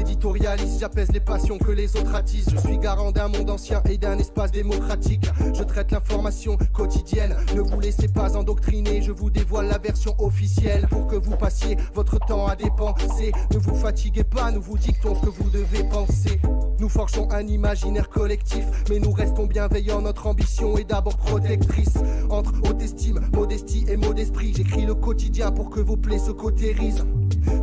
éditorialiste, j'apaise les passions que les autres attisent. Je suis garant d'un monde ancien et d'un espace démocratique. Je traite l'information quotidienne, ne vous laissez pas endoctriner. Je vous dévoile la version officielle pour que vous passiez votre temps à dépenser. Ne vous fatiguez pas, nous vous dictons ce que vous devez penser. Nous forgeons un imaginaire collectif, mais nous restons bienveillants. Notre ambition est d'abord protectrice. Entre haute estime, modestie et mot d'esprit, j'écris le quotidien pour que vos plaies se cautérisent.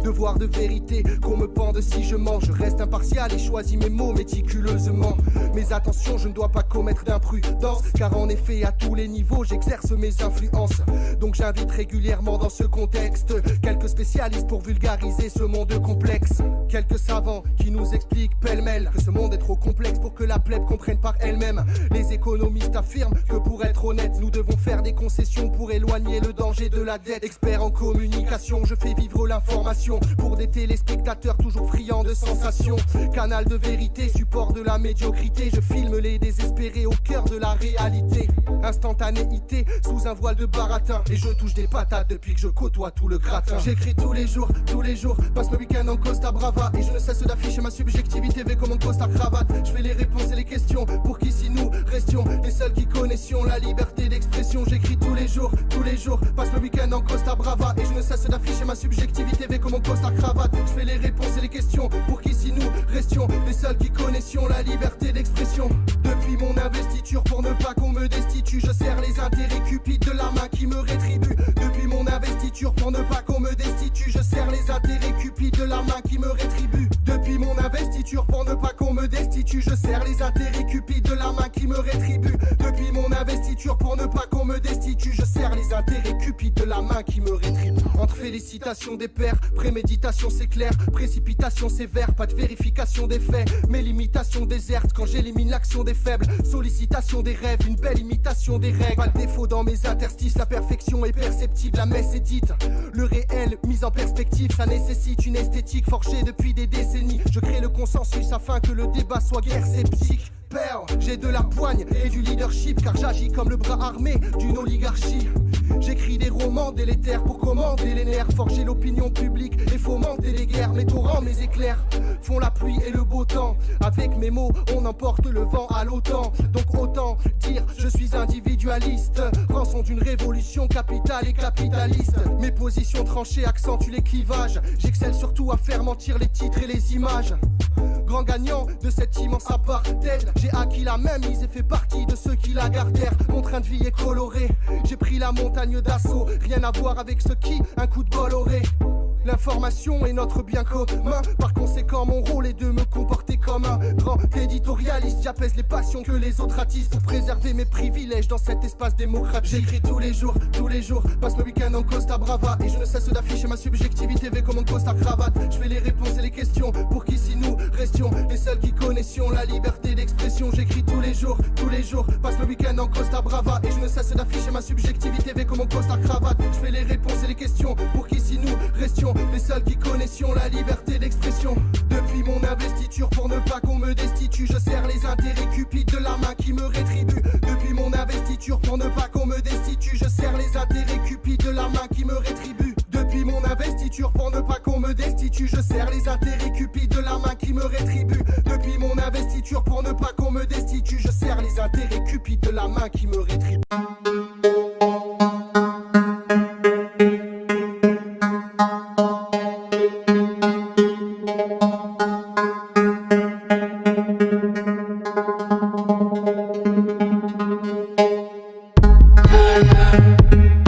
Devoir de vérité, qu'on me pende si je mens. Je reste impartial et choisis mes mots méticuleusement. Mais attention, je ne dois pas commettre d'imprudence, car en effet à tous les niveaux j'exerce mes influences. Donc j'invite régulièrement dans ce contexte quelques spécialistes pour vulgariser ce monde complexe. Quelques savants qui nous expliquent pêle-mêle que ce monde est trop complexe pour que la plèbe comprenne par elle-même. Les économistes affirment que pour être honnête, nous devons faire des concessions pour éloigner le danger de la dette. Expert en communication, je fais vivre l'information pour des téléspectateurs toujours friands de sensations. Canal de vérité, support de la médiocrité, je filme les désespérés au cœur de la réalité. Instantanéité sous un voile de baratin, et je touche des patates depuis que je côtoie tout le gratin. J'écris tous les jours, passe le week-end en Costa Brava, et je ne cesse d'afficher ma subjectivité V comme en costard cravate. Je fais les réponses et les questions pour qu'ici nous restions les seuls qui connaissions la liberté d'expression. J'écris tous les jours, passe le week-end en Costa Brava, et je ne cesse d'afficher ma subjectivité V comme en costard cravate. Je fais les réponses et les questions pour qu'ici nous restions les seuls qui connaissions la liberté d'expression. Depuis mon investiture pour ne pas qu'on me destitue, je serre les intérêts cupides de la main qui me rétribue. Depuis mon investiture pour ne pas qu'on me destitue, je serre les intérêts cupides de la main qui me rétribue. Depuis mon investiture pour ne pas qu'on me destitue, je serre les intérêts cupides de la main qui me rétribue. Depuis mon investiture pour ne pas qu'on me destitue, je serre les intérêts cupides de la main qui me rétribue. Entre félicitations des pairs, préméditation c'est clair, précipitation sévère, pas de vérification des faits. Mes limitations désertes quand j'élimine l'action des faibles. Sollicitation des rêves, une belle imitation des règles. Pas de défaut dans mes interstices, la perfection est perceptible, la messe est dite. Le réel mis en perspective, ça nécessite une esthétique forgée depuis des décennies. Je crée le consensus afin que le débat soit guère sceptique. J'ai de la poigne et du leadership, car j'agis comme le bras armé d'une oligarchie. J'écris des romans délétères pour commander les nerfs, forger l'opinion publique et fomenter les guerres. Mes torrents, mes éclairs font la pluie et le beau temps. Avec mes mots, on emporte le vent à l'OTAN. Donc autant dire, je suis individualiste, rançon d'une révolution capitale et capitaliste. Mes positions tranchées accentuent les clivages. J'excelle surtout à faire mentir les titres et les images. Grand gagnant de cette immense apartheid, j'ai acquis la même mise et fait partie de ceux qui la gardèrent. Mon train de vie est coloré, j'ai pris la montagne d'assaut. Rien à voir avec ceux qui un coup de bol auraient. L'information est notre bien commun, par conséquent mon rôle est de me comporter comme un grand éditorialiste. J'apaise les passions que les autres attisent pour préserver mes privilèges dans cet espace démocratique. J'écris tous les jours, passe le week-end en Costa Brava, et je ne cesse d'afficher ma subjectivité V comme en costard cravate. Je fais les réponses et les questions pour qu'ici nous restions les seuls qui connaissions la liberté d'expression. J'écris tous les jours, passe le week-end en Costa Brava, et je ne cesse d'afficher ma subjectivité V comme en costard cravate. Je fais les réponses et les questions pour qu'ici nous restions les seuls qui connaissions la liberté d'expression. Depuis mon investiture pour ne pas qu'on me destitue, je serre les intérêts cupides de la main qui me rétribue. Depuis mon investiture pour ne pas qu'on me destitue, je serre les intérêts cupides de la main qui me rétribue. Depuis mon investiture pour ne pas qu'on me destitue, je serre les intérêts cupides de la main qui me rétribue. Depuis mon investiture pour ne pas qu'on me destitue, je serre les intérêts cupides de la main qui me rétribue. Yeah.